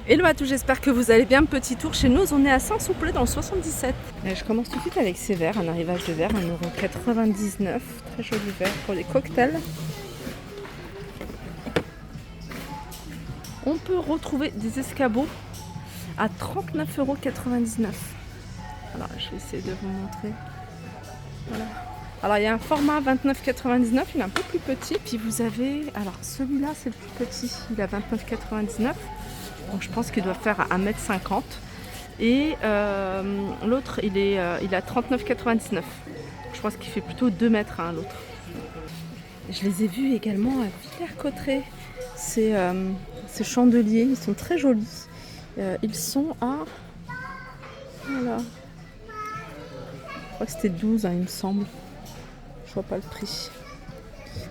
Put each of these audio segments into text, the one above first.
Hello à tous, j'espère que vous allez bien. Petit tour chez nous, on est à Saint-Souplé dans le 77. Je commence tout de suite avec ces verres, un arrivage de verre, 1,99 €. Très joli verre pour les cocktails. On peut retrouver des escabeaux à 39,99 €. Alors je vais essayer de vous montrer. Voilà. Alors il y a un format 29,99 €, il est un peu plus petit. Puis vous avez, alors celui-là c'est le plus petit, il a 29,99 €. Donc je pense qu'il doit faire 1,50 m. Et l'autre il a 39,99 €. Je pense qu'il fait plutôt 2 mètres l'autre. Je les ai vus également à Villers-Cotterêts. Ces chandeliers, ils sont très jolis. Ils sont à... Voilà. Je crois que c'était 12, il me semble. Je vois pas le prix.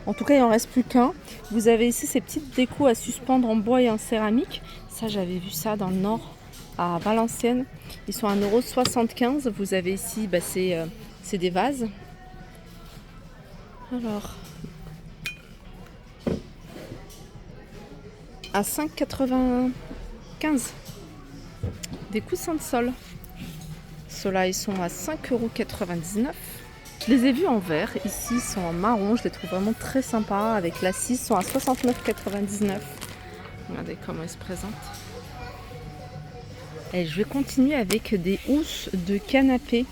En tout cas, il n'en reste plus qu'un. Vous avez ici ces petites décos à suspendre en bois et en céramique. Ça, j'avais vu ça dans le Nord, à Valenciennes. Ils sont à 1,75 €. Vous avez ici, c'est des vases. Alors, à 5,95 €. Des coussins de sol. Ceux-là, ils sont à 5,99 €. Je les ai vus en vert. Ici, ils sont en marron. Je les trouve vraiment très sympas. Avec l'assise, ils sont à 69,99 €. Regardez comment ils se présentent. Et je vais continuer avec des housses de canapé.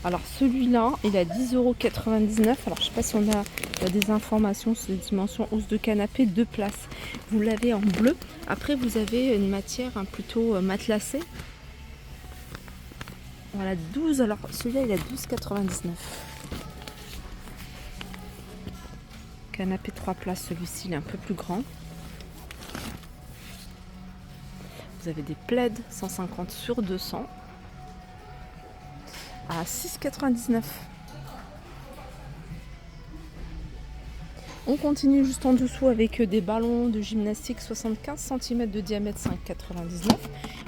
Alors celui-là, il a 10,99 €. Alors je ne sais pas si on a des informations sur les dimensions housse de canapé, 2 places. Vous l'avez en bleu. Après vous avez une matière plutôt matelassée. Voilà, 12. Alors celui-là, il a 12,99 €. Canapé 3 places, celui-ci, il est un peu plus grand. Vous avez des plaids 150 sur 200 à 6,99 €. On continue juste en dessous avec des ballons de gymnastique 75 cm de diamètre, 5,99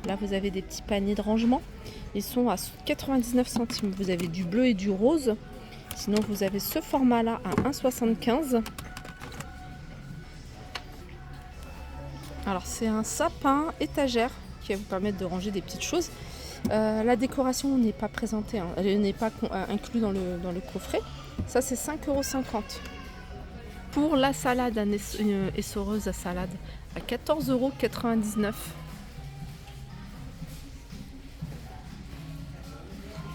€. Là, vous avez des petits paniers de rangement. Ils sont à 99 centimes. Vous avez du bleu et du rose. Sinon, vous avez ce format-là à 1,75 €. Alors c'est un sapin étagère qui va vous permettre de ranger des petites choses. La décoration n'est pas présentée, elle n'est pas inclue dans le coffret. Ça c'est 5,50 €. Pour la salade, une essoreuse à salade à 14,99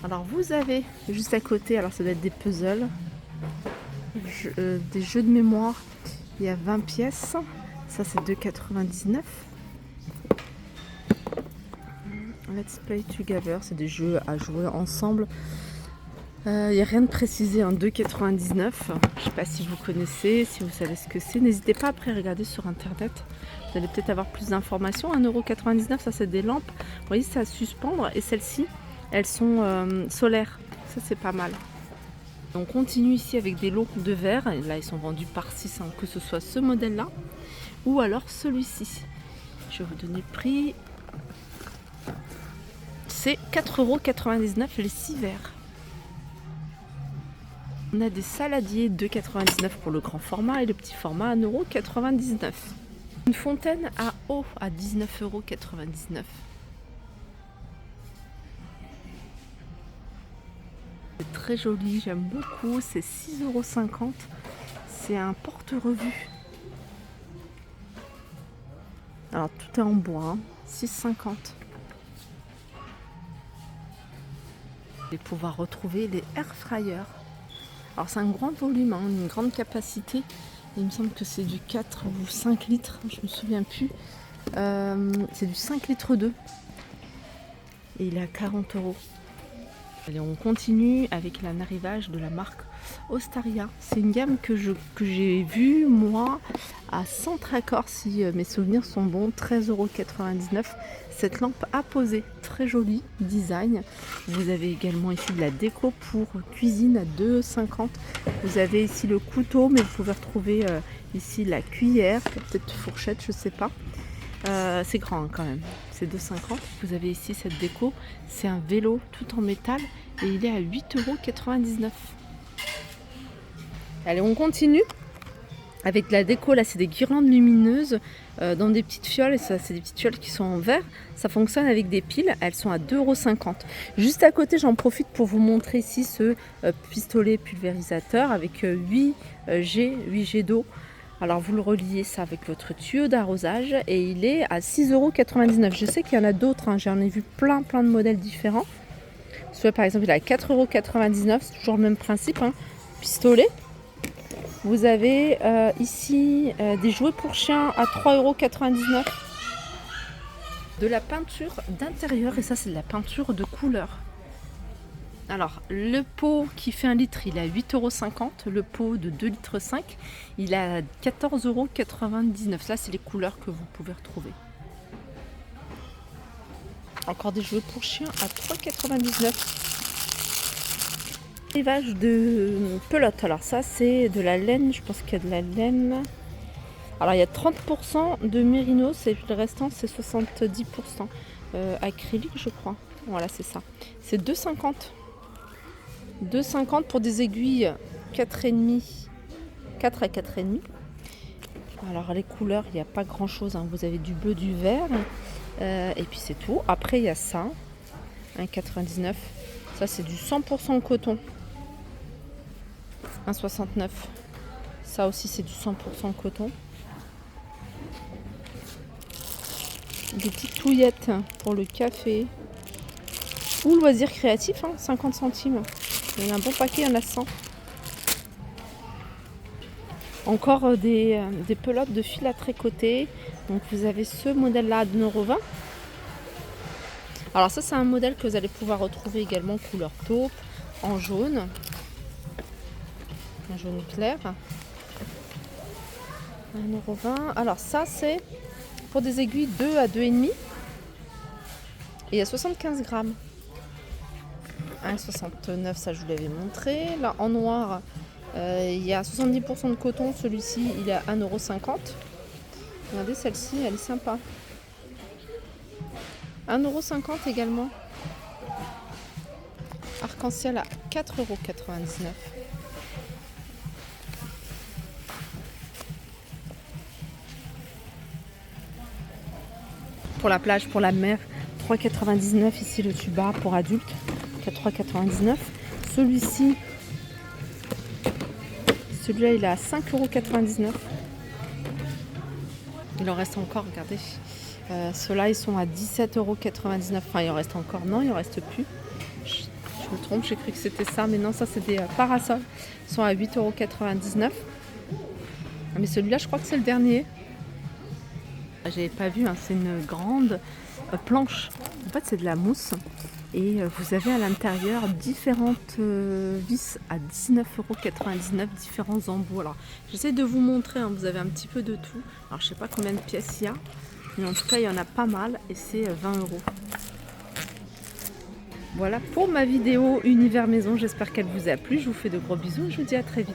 €. Alors vous avez juste à côté, alors ça doit être des puzzles, des jeux de mémoire. Il y a 20 pièces. Ça c'est 2,99 €. Let's Play Together, c'est des jeux à jouer ensemble. Il n'y a rien de précisé, 2,99 €. Je ne sais pas si vous connaissez, si vous savez ce que c'est. N'hésitez pas après à regarder sur internet. Vous allez peut-être avoir plus d'informations. 1,99 €, ça c'est des lampes. Vous voyez, c'est à suspendre. Et celles-ci, elles sont solaires. Ça c'est pas mal. On continue ici avec des lots de verre. Et là, ils sont vendus par 6, que ce soit ce modèle-là ou alors celui-ci. Je vais vous donner le prix. C'est 4,99 € les 6 verres. On a des saladiers 2,99 € pour le grand format et le petit format à 1,99 €. Une fontaine à eau à 19,99 €. C'est très joli, j'aime beaucoup. C'est 6,50 €. C'est un porte-revue. Alors tout est en bois, 6,50 €. Vous allez pouvoir retrouver les air fryers. Alors c'est un grand volume, une grande capacité. Il me semble que c'est du 4 ou 5 litres, je me souviens plus. C'est du 5 litres 2. Et il est à 40 €. Allez, on continue avec un arrivage de la marque Ostaria. C'est une gamme que j'ai vue moi à Centracor, si mes souvenirs sont bons, 13,99 €. Cette lampe à poser, très joli design. Vous avez également ici de la déco pour cuisine à 2,50 €. Vous avez ici le couteau, mais vous pouvez retrouver ici la cuillère, peut-être fourchette, je sais pas. C'est grand quand même, c'est 2,50 €. Vous avez ici cette déco, c'est un vélo tout en métal et il est à 8,99 €. Allez, on continue avec de la déco. Là, c'est des guirlandes lumineuses dans des petites fioles. Et ça, c'est des petites fioles qui sont en verre. Ça fonctionne avec des piles. Elles sont à 2,50 €. Juste à côté, j'en profite pour vous montrer ici ce pistolet pulvérisateur avec 8 jets d'eau. Alors, vous le reliez ça avec votre tuyau d'arrosage et il est à 6,99 €. Je sais qu'il y en a d'autres. Hein. J'en ai vu plein de modèles différents. Soit par exemple, il est à 4,99 €. C'est toujours le même principe. Hein. Pistolet. Vous avez ici des jouets pour chiens à 3,99 €. De la peinture d'intérieur, et ça c'est de la peinture de couleur. Alors le pot qui fait 1 litre, il est à 8,50 €. Le pot de 2,5 litres, il est à 14,99 €. Là c'est les couleurs que vous pouvez retrouver. Encore des jouets pour chiens à 3,99 €. Rivage de pelote. Alors ça c'est de la laine, je pense qu'il y a de la laine. Alors il y a 30% de mérinos et le restant c'est 70% acrylique je crois. Voilà c'est ça. C'est 2,50 €. 2,50 € pour des aiguilles 4,5, 4 à 4,5. Alors les couleurs il n'y a pas grand chose. Hein. Vous avez du bleu, du vert et puis c'est tout. Après il y a ça, 1,99 €. Ça c'est du 100% coton. 1,69 €. Ça aussi c'est du 100% coton. Des petites touillettes pour le café ou loisir créatif, hein, 50 centimes. Il y en a un bon paquet, il y en a 100. Encore des pelotes de fil à tricoter. Donc vous avez ce modèle là à 2,20 €. Alors ça c'est un modèle que vous allez pouvoir retrouver également couleur taupe, en jaune. Un jaune clair. 1,20 €. Alors ça c'est pour des aiguilles 2 à 2,5 €. Et il y a 75 grammes. 1,69 €, ça je vous l'avais montré. Là en noir, il y a 70% de coton. Celui-ci il est à 1,50 €. Regardez celle-ci, elle est sympa. 1,50 € également. Arc-en-ciel à 4,99 €. Pour la plage, pour la mer, 3,99 € ici le tuba pour adultes, 3,99 €. Celui-là il est à 5,99 €. Il en reste encore, regardez. Ceux-là ils sont à 17,99 €. Enfin il en reste encore, non il en reste plus. Je me trompe, j'ai cru que c'était ça, mais non ça c'est des parasols. Ils sont à 8,99 €. Mais celui-là je crois que c'est le dernier. J'avais pas vu, hein, c'est une grande planche. En fait, c'est de la mousse. Et vous avez à l'intérieur différentes vis à 19,99 €, différents embouts. Alors, j'essaie de vous montrer, hein, vous avez un petit peu de tout. Alors, je sais pas combien de pièces il y a, mais en tout cas, il y en a pas mal et c'est 20 €. Voilà pour ma vidéo Univers Maison. J'espère qu'elle vous a plu. Je vous fais de gros bisous et je vous dis à très vite.